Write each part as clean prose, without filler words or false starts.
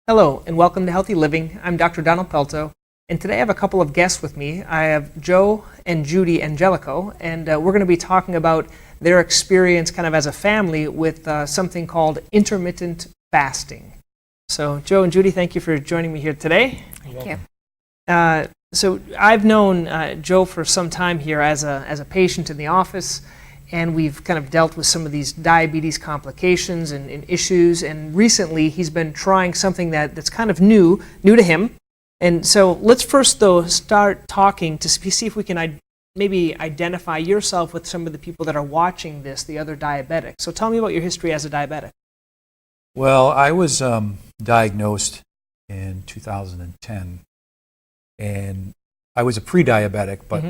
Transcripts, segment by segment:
Hello, and welcome to Healthy Living. I'm Dr. Donald Pelto, and today I have a couple of guests with me. I have Joe and Judy Angelico, and we're going to be talking about their experience kind of as a family with something called intermittent fasting. So, Joe and Judy, thank you for joining me here today. Thank you. So, I've known Joe for some time here as a patient in the office, and we've kind of dealt with some of these diabetes complications and issues, and recently he's been trying something that's kind of new to him. And so let's first, though, start talking to see if we can maybe identify yourself with some of the people that are watching this, the other diabetics. So tell me about your history as a diabetic. Well, I was diagnosed in 2010, and I was a pre-diabetic, but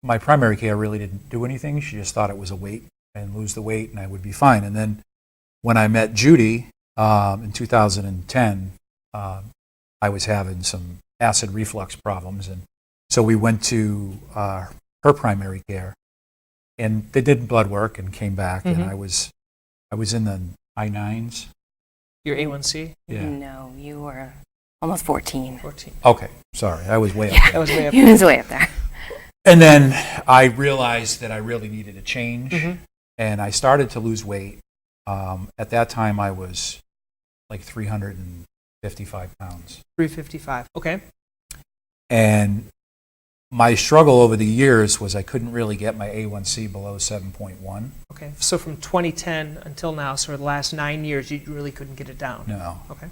my primary care really didn't do anything. She just thought it was a weight and lose the weight and I would be fine. And then when I met Judy in 2010, I was having some acid reflux problems. And so we went to her primary care and they did blood work and came back and I was in the high 9s. Your A1C? Yeah. No, you were almost 14. 14. Okay, sorry, I was way up there. That was way up He was way up there. And then I realized that I really needed a change, and I started to lose weight. At that time, I was like 355 pounds. 355, okay. And my struggle over the years was I couldn't really get my A1C below 7.1. Okay, so from 2010 until now, so the last 9 years, you really couldn't get it down? No. Okay.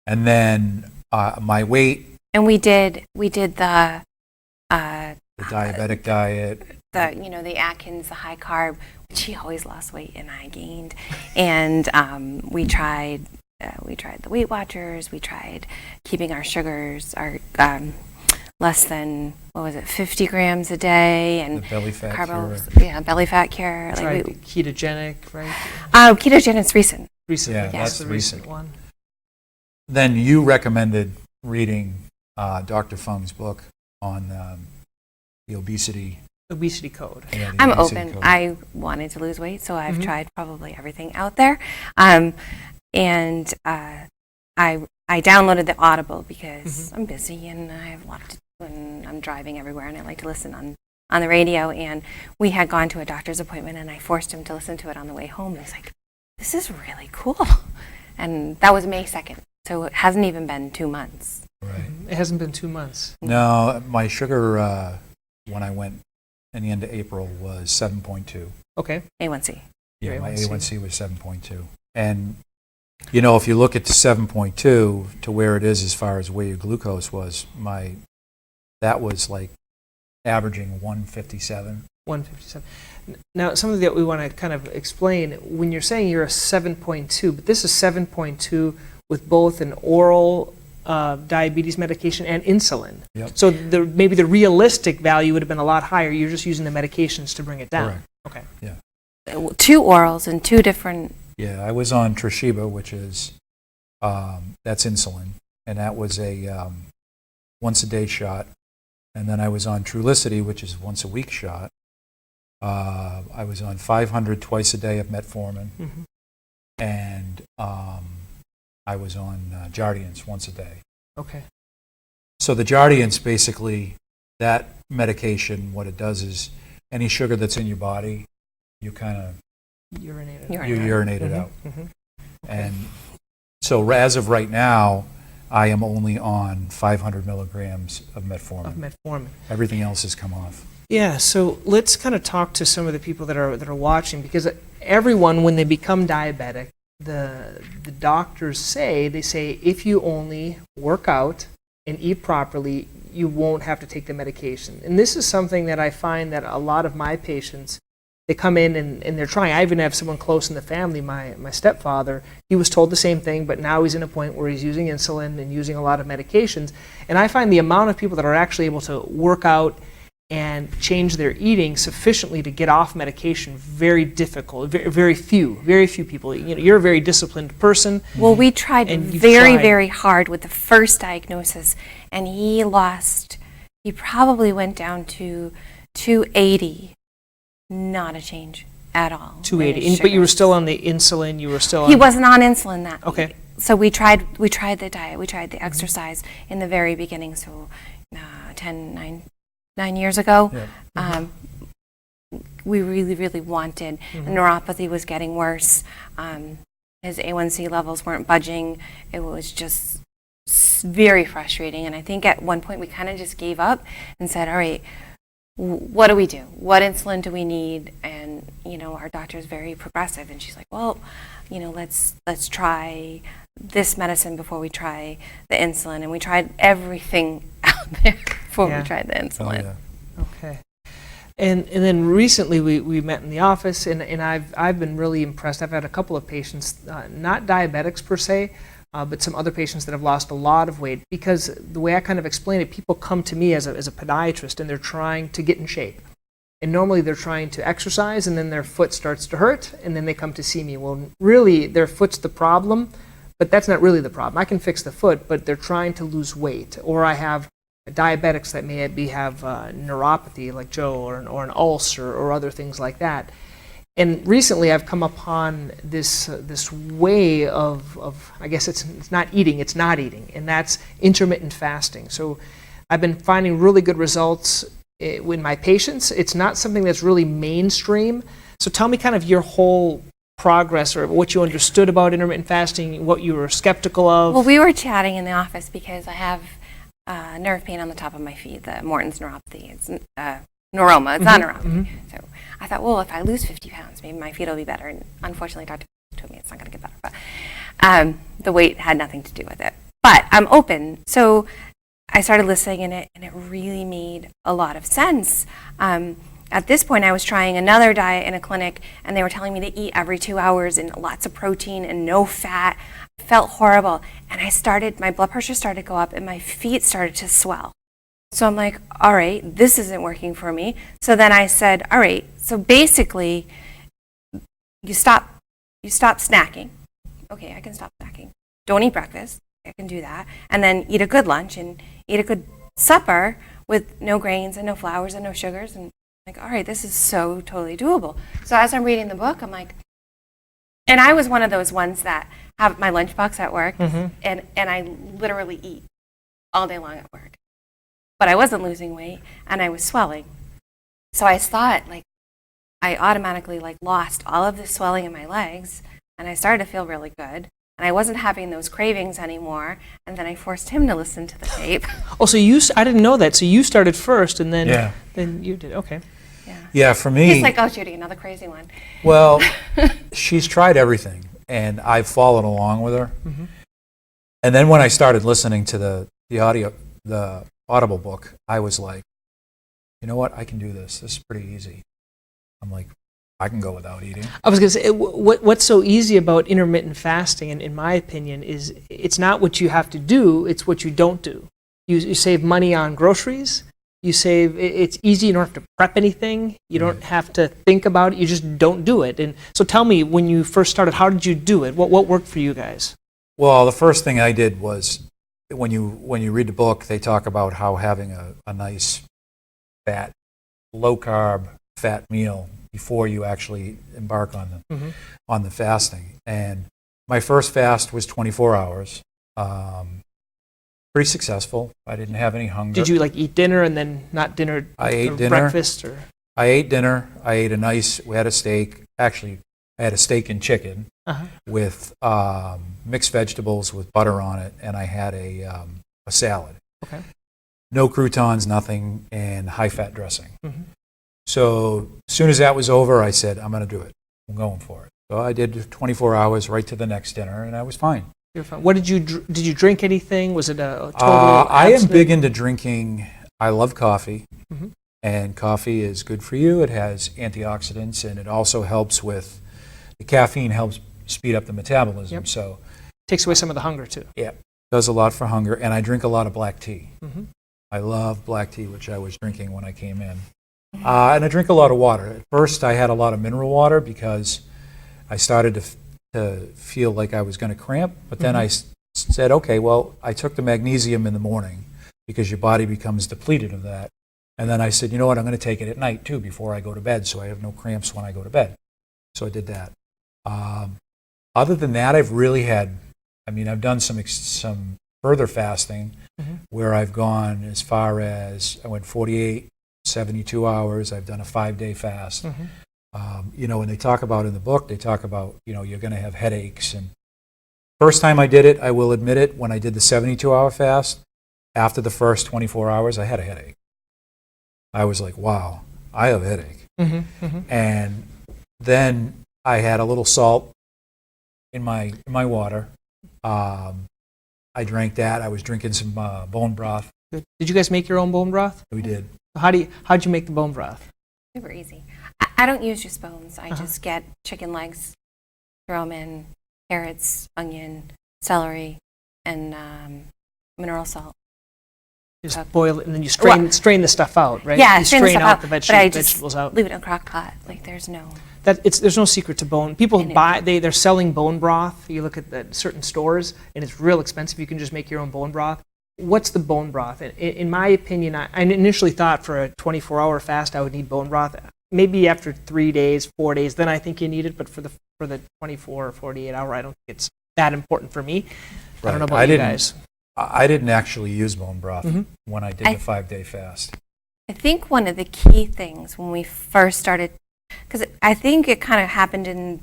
And then my weight... And we did the diabetic diet. The Atkins, the high carb, which he always lost weight and I gained. And we tried the Weight Watchers. We tried keeping our sugars less than 50 grams a day, and the belly fat carbs. cure. Yeah, belly fat cure. Tried the ketogenic, right? Ketogenic's recent. Recent. Yeah, That's the recent. recent one. Then you recommended reading Dr. Fung's book on the obesity code. Yeah, the I'm obesity open. code. I wanted to lose weight, so I've tried probably everything out there. I downloaded the Audible because I'm busy and I have a lot to do and I'm driving everywhere and I like to listen on the radio. And we had gone to a doctor's appointment and I forced him to listen to it on the way home. And he's like, this is really cool. And that was May 2nd. So it hasn't even been 2 months. Right. It hasn't been 2 months. No, my sugar when I went in the end of April was 7.2. Okay. A1C. Yeah, Your my A1C. A1C was 7.2. And, you know, if you look at the 7.2 to where it is as far as where your glucose was, that was like averaging 157. 157. Now, something that we want to kind of explain, when you're saying you're a 7.2, but this is 7.2 with both an oral diabetes medication and insulin. Yep. So maybe the realistic value would have been a lot higher. You're just using the medications to bring it down. Correct. Okay. Yeah. 2 orals and 2 different. Yeah, I was on Trashiba, which is, that's insulin, and that was a once-a-day shot. And then I was on Trulicity, which is once-a-week shot. I was on 500 twice a day of metformin, and I was on Jardiance once a day. Okay. So the Jardiance, basically, that medication, what it does is any sugar that's in your body, you kind of Urinate it. urinate it out. And so as of right now, I am only on 500 milligrams of metformin. Metformin. Everything else has come off. Yeah, so let's kind of talk to some of the people that are watching, because everyone, when they become diabetic, the doctors say if you only work out and eat properly, you won't have to take the medication. And this is something that I find that a lot of my patients, they come in and they're trying. I even have someone close in the family, my stepfather. He was told the same thing, but now he's in a point where he's using insulin and using a lot of medications. And I find the amount of people that are actually able to work out and change their eating sufficiently to get off medication very difficult. Very few people. You know, you're a very disciplined person. Well, we tried and very hard with the first diagnosis, and he probably went down to 280. Not a change at all. 280. But you were still on the insulin. You were still on. He wasn't on insulin that Okay. week. so we tried the diet, we tried the exercise in the very beginning. So 9 years ago, Yeah. we really wanted. Neuropathy was getting worse. His A1C levels weren't budging. It was just very frustrating. And I think at one point we kind of just gave up and said, all right, what do we do? What insulin do we need? And, our doctor is very progressive. And she's like, well, let's try this medicine before we try the insulin. And we tried everything out there before we tried the insulin. Oh, yeah. Okay. And then recently we met in the office, and I've been really impressed. I've had a couple of patients, not diabetics per se, but some other patients that have lost a lot of weight, because the way I kind of explain it, people come to me as a podiatrist and they're trying to get in shape. And normally they're trying to exercise and then their foot starts to hurt and then they come to see me. Well, really their foot's the problem, but that's not really the problem. I can fix the foot, but they're trying to lose weight. Or I have diabetics that may have neuropathy like Joe, or an ulcer or other things like that. And recently I've come upon this way of I guess it's not eating, it's not eating, and that's intermittent fasting. So I've been finding really good results with my patients. It's not something that's really mainstream. So tell me kind of your whole progress, or what you understood about intermittent fasting, what you were skeptical of. Well, we were chatting in the office because I have nerve pain on the top of my feet, the Morton's neuropathy. It's neuroma, it's not neuropathy. So I thought, well, if I lose 50 pounds, maybe my feet will be better. And unfortunately, Dr. told me it's not going to get better. But the weight had nothing to do with it. But I'm open. So I started listening in it, and it really made a lot of sense. At this point, I was trying another diet in a clinic, and they were telling me to eat every 2 hours and lots of protein and no fat. I felt horrible. And my blood pressure started to go up, and my feet started to swell. So I'm like, all right, this isn't working for me. So then I said, all right, so basically, you stop snacking. Okay, I can stop snacking. Don't eat breakfast. I can do that. And then eat a good lunch and eat a good supper with no grains and no flours and no sugars. And like, all right, this is so totally doable. So as I'm reading the book, I'm like, and I was one of those ones that have my lunchbox at work, and I literally eat all day long at work. But I wasn't losing weight, and I was swelling. So I thought, I automatically lost all of the swelling in my legs, and I started to feel really good. And I wasn't having those cravings anymore. And then I forced him to listen to the tape. Oh, so I didn't know that. So you started first, and then you did. Okay. Yeah, for me. He's like, oh, Judy, another crazy one. Well, she's tried everything, and I've followed along with her. And then when I started listening to the Audible book, I was like, you know what? I can do this. This is pretty easy. I'm like, I can go without eating. I was going to say, what's so easy about intermittent fasting, in my opinion, is it's not what you have to do, it's what you don't do. You save money on groceries. It's easy, you don't have to prep anything. You don't have to think about it, you just don't do it. And so tell me, when you first started, how did you do it? What worked for you guys? Well, the first thing I did was, when you read the book, they talk about how having a nice fat, low-carb fat meal before you actually embark on the fasting. And my first fast was 24 hours. Pretty successful. I didn't have any hunger. Did you eat dinner and then not dinner? I ate dinner. Breakfast or? I ate dinner. I ate we had a steak. Actually, I had a steak and chicken with mixed vegetables with butter on it, and I had a salad. Okay. No croutons, nothing, and high-fat dressing. So as soon as that was over, I said, I'm going to do it. I'm going for it. So I did 24 hours right to the next dinner, and I was fine. You're fine. What did you drink anything? Was it a total I am abstinence? big into drinking. I love coffee, and coffee is good for you. It has antioxidants, and it also helps with, the caffeine helps speed up the metabolism. So takes away some of the hunger too. Yeah, does a lot for hunger, and I drink a lot of black tea. I love black tea, which I was drinking when I came in. And I drink a lot of water. At first, I had a lot of mineral water because I started to feel like I was going to cramp. But then I said, okay, well, I took the magnesium in the morning because your body becomes depleted of that. And then I said, you know what, I'm going to take it at night too before I go to bed so I have no cramps when I go to bed. So I did that. Other than that, I've really had I mean, I've done some further fasting where I've gone as far as, I went 48, 72 hours. I've done a 5-day fast. You know, when they talk about in the book, they talk about, you know, you're going to have headaches. And first time I did it, I will admit it, when I did the 72-hour fast, after the first 24 hours, I had a headache. I was like, wow, I have a headache. And then I had a little salt in my water. I drank that. I was drinking some bone broth. Good. Did you guys make your own bone broth? We did. How'd you make the bone broth? Super easy. I don't use just bones. I just get chicken legs, throw them in, carrots, onion, celery, and mineral salt. Just boil it and then you strain the stuff out, right? Yeah, you strain the stuff out out, the but I just vegetables out. leave it in a crock pot. Like there's no. There's no secret to bone. People they're selling bone broth. You look at certain stores and it's real expensive. You can just make your own bone broth. What's the bone broth? In my opinion, I initially thought for a 24-hour fast I would need bone broth. Maybe after 3 days, 4 days, then I think you need it. But for the 24 or 48-hour, I don't think it's that important for me. I don't know about you guys. I didn't actually use bone broth when I did the 5-day fast. I think one of the key things when we first started, because I think it kind of happened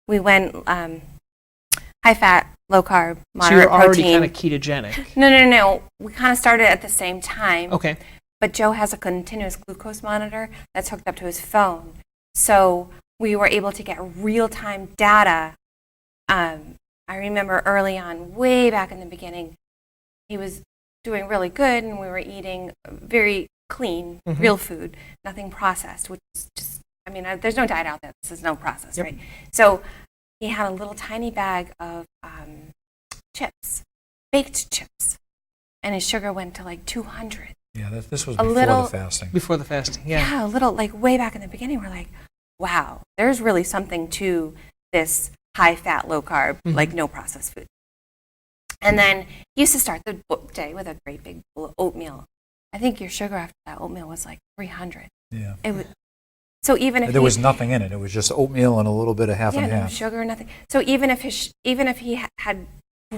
we went high fat, low carb, moderate So you're already protein. kind of ketogenic. No. We kind of started at the same time. Okay. But Joe has a continuous glucose monitor that's hooked up to his phone. So we were able to get real-time data. I remember early on, way back in the beginning, he was doing really good and we were eating very clean, real food, nothing processed, which is just, I mean, there's no diet out there. This is no process, right? So he had a little tiny bag of chips, baked chips, and his sugar went to like 200. Yeah, this was before the fasting. Before the fasting, yeah. Yeah, a little, like way back in the beginning, we're like, wow, there's really something to this high fat, low carb, like no processed food. And then he used to start the day with a great big bowl of oatmeal. I think your sugar after that oatmeal was like 300. Yeah. So even if there was nothing in it, it was just oatmeal and a little bit of half and no half. Sugar, nothing. So even if he had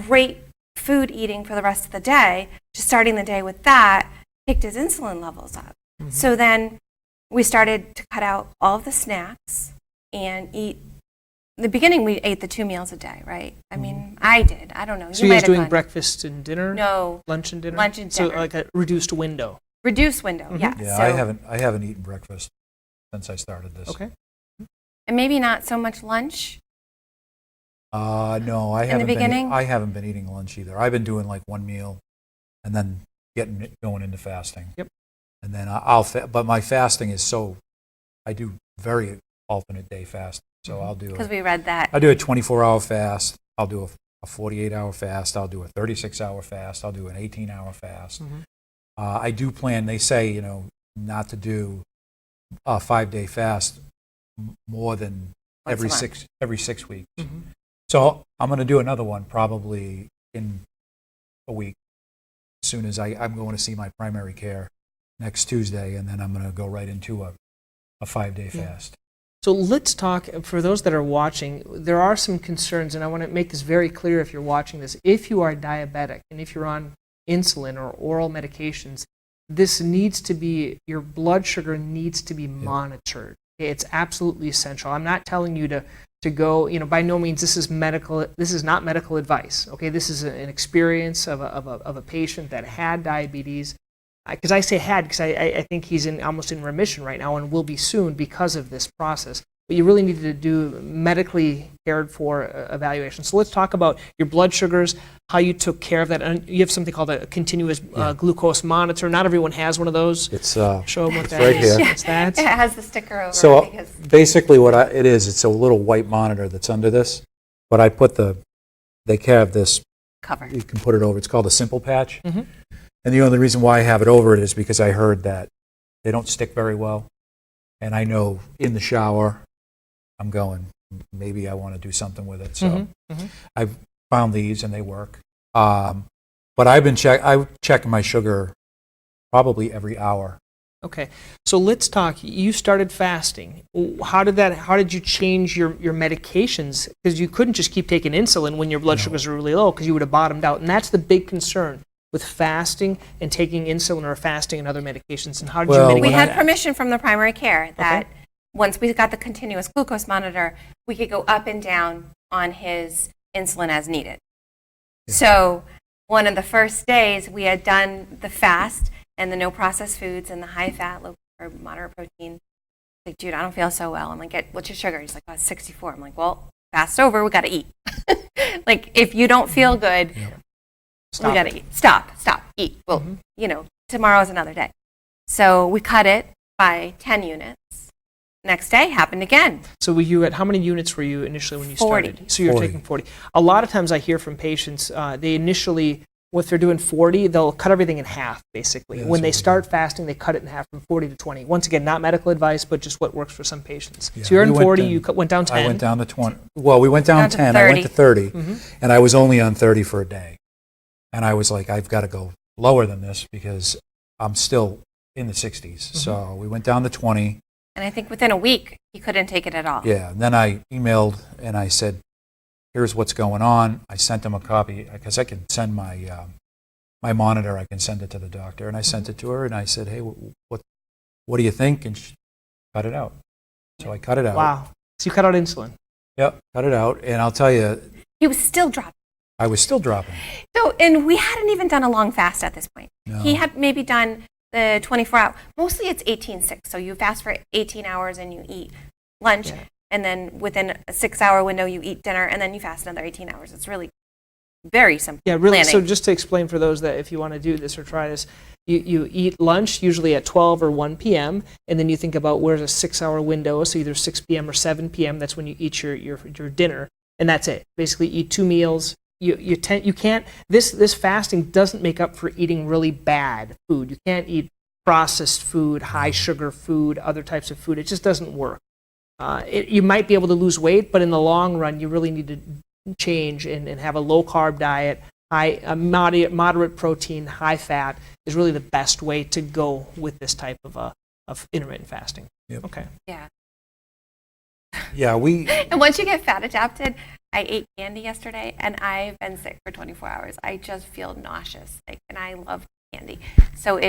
great food eating for the rest of the day, just starting the day with that picked his insulin levels up. So then we started to cut out all of the snacks and eat. In the beginning, we ate the 2 meals a day, right? I mean, I did. I don't know. So you guys doing breakfast and dinner? No. Lunch and dinner? Lunch and dinner. So like a reduced window? Reduced window, yeah. Yeah, So, I haven't eaten breakfast since I started this. Okay. and maybe not so much lunch. No, I In the haven't beginning? I haven't been eating lunch either. I've been doing like one meal and then going into fasting. Yep. And then but my fasting is I do very alternate day fasting. So I'll do Because we read that. I'll do a 24-hour fast. I'll do a 48-hour fast. I'll do a 36-hour fast. I'll do an 18-hour fast. I do plan, they say, not to do a 5-day fast more than every Once a month. 6 weeks. So I'm going to do another one probably in a week, as soon as I'm going to see my primary care next Tuesday, and then I'm going to go right into a 5-day fast. So let's talk, for those that are watching, there are some concerns, and I want to make this very clear if you're watching this. If you are diabetic and if you're on insulin or oral medications, this needs to be, your blood sugar needs to be monitored. It's absolutely essential. I'm not telling you to go, by no means this is not medical advice. Okay, this is an experience of a patient that had diabetes. Because I say had, because I think he's almost in remission right now and will be soon because of this process. But you really need to do medically cared for evaluation. So let's talk about your blood sugars, how you took care of that. And you have something called a continuous glucose monitor. Not everyone has one of those. It's show them what that right is. here. What's that? It has the sticker over So it because basically what it is, it's a little white monitor that's under this, but I put they have this, cover. you can put it over, it's called a simple patch. And the only reason why I have it over it is because I heard that they don't stick very well. And I know in the shower, I'm going, maybe I want to do something with it. So I've found these and they work. But I've been checking my sugar probably every hour. Okay, so let's talk. You started fasting. How did you change your medications? Because you couldn't just keep taking insulin when your blood sugars were really low, because you would have bottomed out. And that's the big concern with fasting and taking insulin or fasting and other medications. And how did you mitigate We had that? permission from the primary care that once we got the continuous glucose monitor, we could go up and down on his insulin as needed. So one of the first days we had done the fast and the no processed foods and the high fat, low or moderate protein. Like, dude, I don't feel so well. I'm like, what's your sugar? He's like, oh, it's 64. I'm like, well, fast over. We got to eat. Like, if you don't feel good, we got to eat. Stop, eat. Well, tomorrow's another day. So we cut it by 10 units. Next day happened again. So were you at, how many units were you initially when you 40. started? So you were taking 40. A lot of times I hear from patients, they initially, if they're doing 40, they'll cut everything in half, basically. When they start fasting, they cut it in half from 40 to 20. Once again, not medical advice, but just what works for some patients. So you're in 40, you went down 10. I went down to 20. Well, we went down 10. I went to 30, and I was only on 30 for a day. And I was like, I've got to go lower than this because I'm still in the 60s. So we went down to 20. And I think within a week, he couldn't take it at all. Yeah. And then I emailed and I said, here's what's going on. I sent him a copy because I can send my my monitor. I can send it to the doctor. And I sent it to her and I said, hey, what do you think? And she cut it out. So I cut it out. Wow. So you cut out insulin. Yep, cut it out. And I'll tell you, He was still dropping. I was still dropping. So, and we hadn't even done a long fast at this point. No. He had maybe done the 24-hour. Mostly it's 18-6. So you fast for 18 hours and you eat lunch. Yeah. And then within a 6-hour window, you eat dinner. And then you fast another 18 hours. It's really very simple. Yeah, really. planning. So just to explain for those that if you want to do this or try this, you eat lunch usually at 12 or 1 p.m. and then you think about where's a 6-hour window, so either 6 p.m. or 7 p.m. That's when you eat your dinner, and that's it. Basically, eat 2 meals. You can't. This fasting doesn't make up for eating really bad food. You can't eat processed food, high sugar food, other types of food. It just doesn't work. You might be able to lose weight, but in the long run, you really need to change and have a low carb diet. Moderate protein, high fat is really the best way to go with this type of intermittent fasting. Yep. Okay. Yeah. Yeah, And once you get fat adapted, I ate candy yesterday and I've been sick for 24 hours. I just feel nauseous, and I love candy. So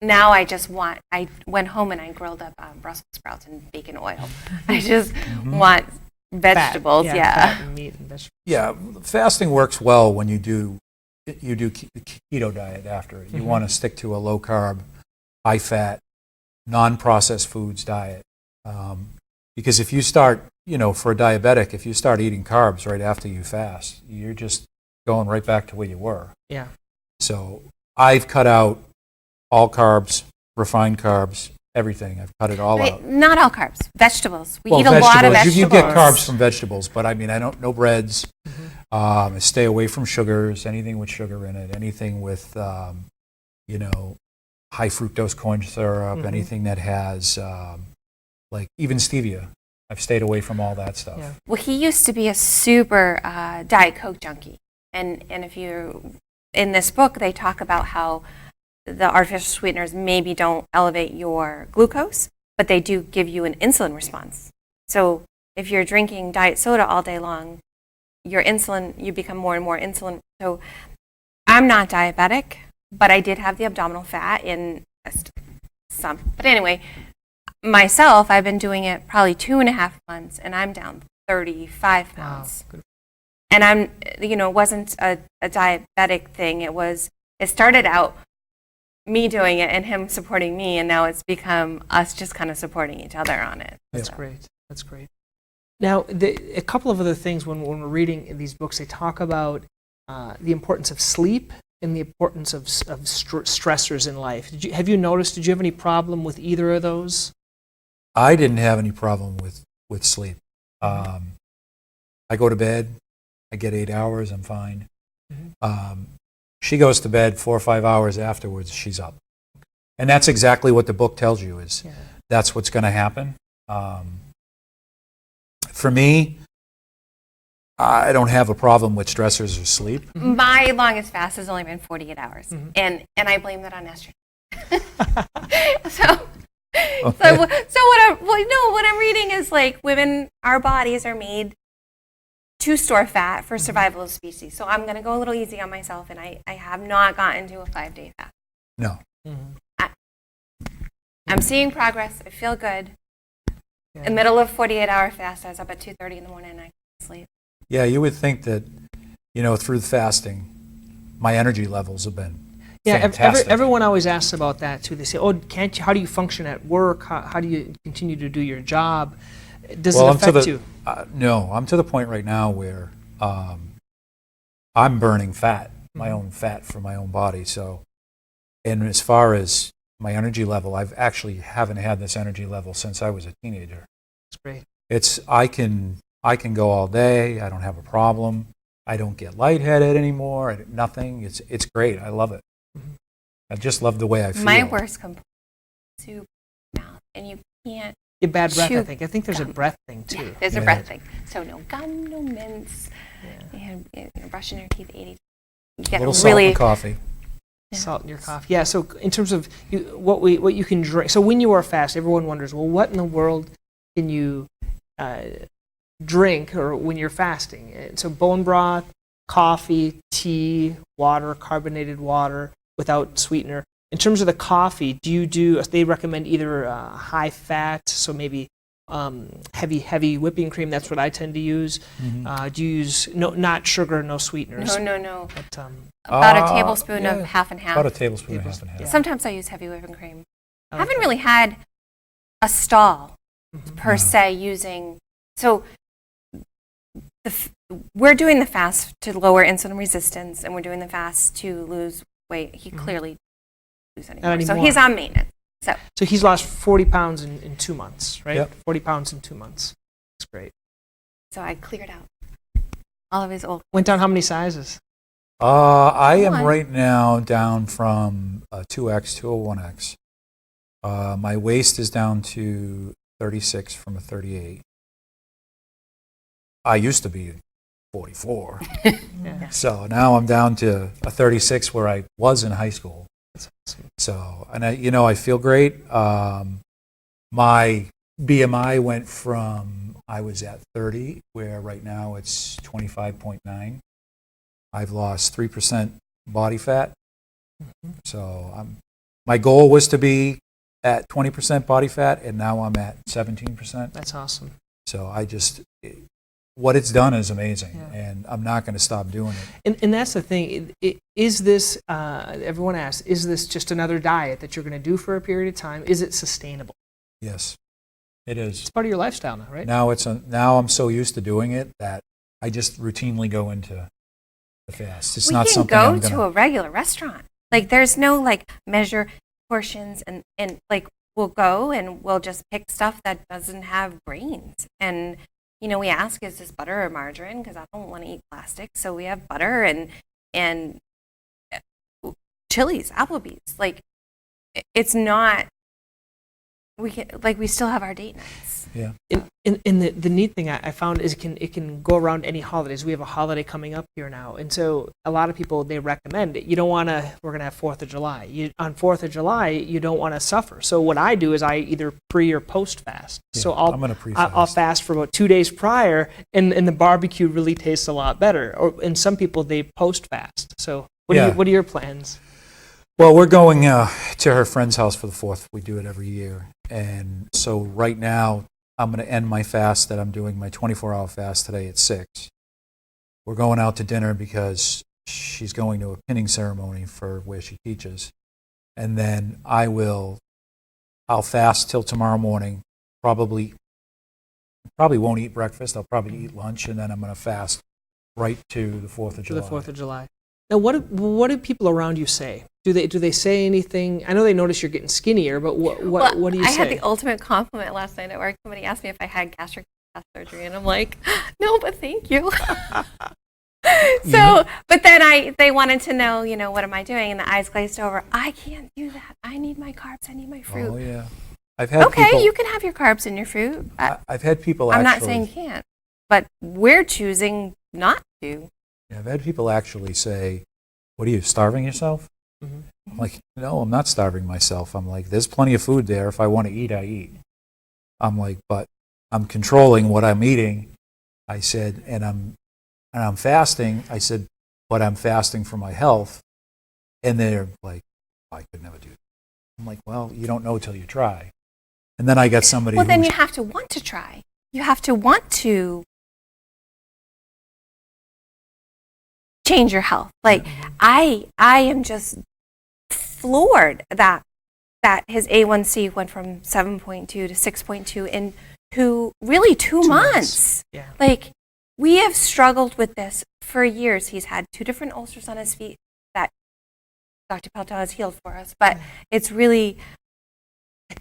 now I went home and I grilled up Brussels sprouts and bacon oil. I just want vegetables. Fat and meat and vegetables. Yeah, fasting works well when you do keto diet after it. You want to stick to a low carb, high fat, non-processed foods diet. Because if you start, for a diabetic, if you start eating carbs right after you fast, you're just going right back to where you were. Yeah. So I've cut out all carbs, refined carbs, everything. I've cut it all out. Not all carbs, vegetables. We eat a vegetables. lot of vegetables. You get carbs from vegetables, but I mean, no breads. I stay away from sugars, anything with sugar in it, anything with, high fructose corn syrup, anything that has, like even stevia. I've stayed away from all that stuff. Yeah. Well, he used to be a super Diet Coke junkie. And if you, in this book, they talk about how the artificial sweeteners maybe don't elevate your glucose, but they do give you an insulin response. So if you're drinking diet soda all day long, your insulin, you become more and more insulin. So I'm not diabetic, but I did have the abdominal fat in some. But anyway, myself, I've been doing it probably 2.5 months, and I'm down 35 pounds. Wow. And it wasn't a diabetic thing. It started out me doing it and him supporting me, and now it's become us just kind of supporting each other on it. That's great. That's great. Now, a couple of other things when we're reading these books, they talk about the importance of sleep and the importance of stressors in life. Have you noticed, did you have any problem with either of those? I didn't have any problem with sleep. I go to bed, I get 8 hours, I'm fine. She goes to bed 4 or 5 hours afterwards, she's up. And that's exactly what the book tells you is that's what's going to happen. For me, I don't have a problem with stressors or sleep. My longest fast has only been 48 hours, and I blame that on estrogen. So, Okay. what I'm reading is like women, our bodies are made to store fat for survival of the species. So I'm going to go a little easy on myself, and I have not gotten to a 5-day fast. No. I'm seeing progress. I feel good. In the middle of 48-hour fast, I was up at 2:30 in the morning and I couldn't sleep. Yeah, you would think that, through the fasting, my energy levels have been fantastic. Everyone always asks about that too. They say, "Oh, can't you? How do you function at work? How do you continue to do your job? Does it affect you?" No, I'm to the point right now where I'm burning fat, my own fat from my own body. So, and as far as my energy level, I've actually haven't had this energy level since I was a teenager. That's great. I can go all day. I don't have a problem. I don't get lightheaded anymore. Nothing. It's great. I love it. I just love the way I feel. My worst complaint is soup mouth, and you can't. Get bad breath, chew I think. I think there's a gum. breath thing too. Yeah, there's a breath thing. So no gum, no mints. And you're brushing your teeth 80 times. You A get little really salt in coffee. Salt in your coffee. Yeah. So in terms of what you can drink. So when you are fast, everyone wonders, well, what in the world can you drink or when you're fasting? So bone broth, coffee, tea, water, carbonated water without sweetener. In terms of the coffee, they recommend either high fat, so maybe heavy whipping cream. That's what I tend to use. Do you use not sugar, no sweeteners? No. But, About a tablespoon of half and half. About a tablespoon of half and half. Yeah. Sometimes I use heavy whipping cream. I Okay. haven't really had a stall per se using. So we're doing the fast to lower insulin resistance, and we're doing the fast to lose weight. He clearly doesn't lose anymore. So anymore. he's on maintenance. So he's lost 40 pounds in 2 months, right? Yep. 40 pounds in 2 months. That's great. So I cleared out all of his old. Went down how many sizes? I am One. right now down from a 2X to a 1X. My waist is down to 36 from a 38. I used to be 44. Yeah. So now I'm down to a 36 where I was in high school. That's awesome. So, and I feel great. My BMI went from, I was at 30, where right now it's 25.9. I've lost 3% body fat. So my goal was to be at 20% body fat, and now I'm at 17%. That's awesome. So what it's done is amazing, Yeah. and I'm not going to stop doing it. And that's the thing. Is this, everyone asks, is this just another diet that you're going to do for a period of time? Is it sustainable? Yes, it is. It's part of your lifestyle now, right? Now I'm so used to doing it that I just routinely go into the fast. It's We not can something go I'm to gonna. a regular restaurant. Like there's no measure portions and we'll go and we'll just pick stuff that doesn't have grains. And we ask, is this butter or margarine? Because I don't want to eat plastic. So we have butter and Chili's, Applebee's. It's not. We still have our date nights. Yeah. And the neat thing I found is it can go around any holidays. We have a holiday coming up here now, and so a lot of people, they recommend it. You don't want to. We're going to have 4th of July. On 4th of July, you don't want to suffer. So what I do is I either pre or post fast. Yeah, So I'm gonna pre-fast. I'll fast for about 2 days prior, and the barbecue really tastes a lot better. And some people, they post fast. So what are your plans? Well, we're going to her friend's house for the 4th. We do it every year. And so right now, I'm going to end my fast that I'm doing, my 24-hour fast today at 6. We're going out to dinner because she's going to a pinning ceremony for where she teaches. And then I'll fast till tomorrow morning. Probably won't eat breakfast. I'll probably eat lunch, and then I'm going to fast right to the 4th of July. To the 4th of July. Now, what do people around you say? Do they say anything? I know they notice you're getting skinnier, but what do you say? I had the ultimate compliment last night at work. Somebody asked me if I had gastric bypass surgery, and I'm like, no, but thank you. So, but then they wanted to know, what am I doing? And the eyes glazed over. I can't do that. I need my carbs. I need my fruit. Oh, yeah. I've had Okay, people, you can have your carbs and your fruit. I've had people I'm actually. not saying can't, but we're choosing not to. I've had people actually say, "What are you, starving yourself?" Mhm. I'm like, no, I'm not starving myself. I'm like, there's plenty of food there. If I want to eat, I eat. I'm like, but I'm controlling what I'm eating. I said, and I'm fasting. I said, but I'm fasting for my health. And they're like, I could never do that. I'm like, well, you don't know till you try. And then I got somebody Well, then who's- you have to want to try. You have to want to change your health. Like, I am just floored that his A1C went from 7.2 to 6.2 in really 2 months. Yeah. Like, we have struggled with this for years. He's had 2 different ulcers on his feet that Dr. Pelto has healed for us, but it's really...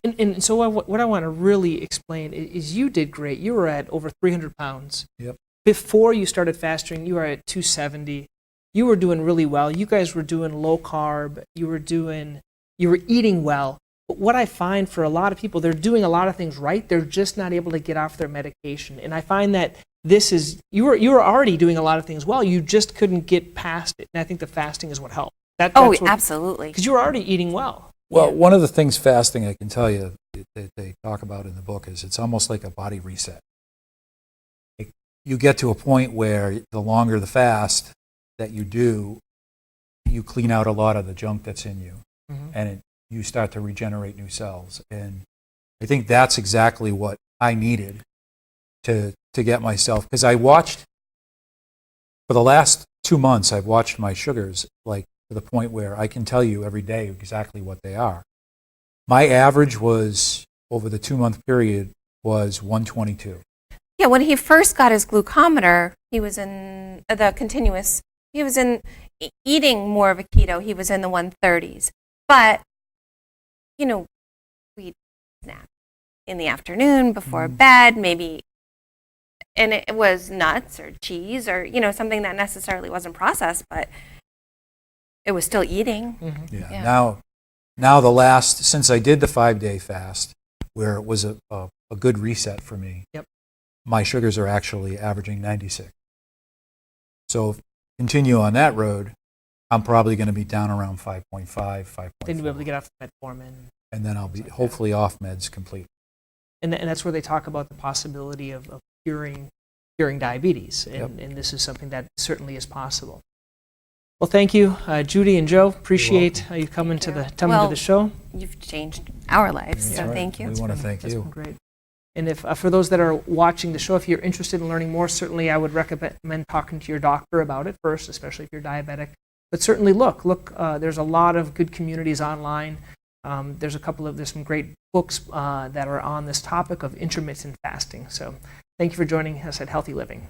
And so what I want to really explain is you did great. You were at over 300 pounds. Yep. Before you started fasting, you were at 270. You were doing really well. You guys were doing low carb. You were eating well. But what I find for a lot of people, they're doing a lot of things right. They're just not able to get off their medication. And I find that you were already doing a lot of things well. You just couldn't get past it. And I think the fasting is what helped. absolutely. Because you were already eating well. Well, one of the things fasting, I can tell you, that they talk about in the book is it's almost like a body reset. You get to a point where the longer the fast that you do, you clean out a lot of the junk that's in you, and you start to regenerate new cells. And I think that's exactly what I needed to get myself, because I watched, for the last 2 months, I've watched my sugars, like, to the point where I can tell you every day exactly what they are. My average was, over the 2-month period, was 122. Yeah, when he first got his glucometer, he was in the continuous, he was in eating more of a keto, he was in the 130s. But, we'd snack in the afternoon before bed, maybe, and it was nuts or cheese or, something that necessarily wasn't processed, but it was still eating. Yeah. Now since I did the 5-day fast, where it was a good reset for me, my sugars are actually averaging 96. So if I continue on that road, I'm probably going to be down around 5.5, 5.4. Then you'll be able to get off the metformin. And then I'll be hopefully off meds completely. And that's where they talk about the possibility of curing diabetes. And this is something that certainly is possible. Well, thank you, Judy and Joe. Appreciate you coming to the show. You've changed our lives, so Right. thank you. We want to thank That's you. been great. And if for those that are watching the show, if you're interested in learning more, certainly I would recommend talking to your doctor about it first, especially if you're diabetic. But certainly look. There's a lot of good communities online. There's some great books that are on this topic of intermittent fasting. So thank you for joining us at Healthy Living.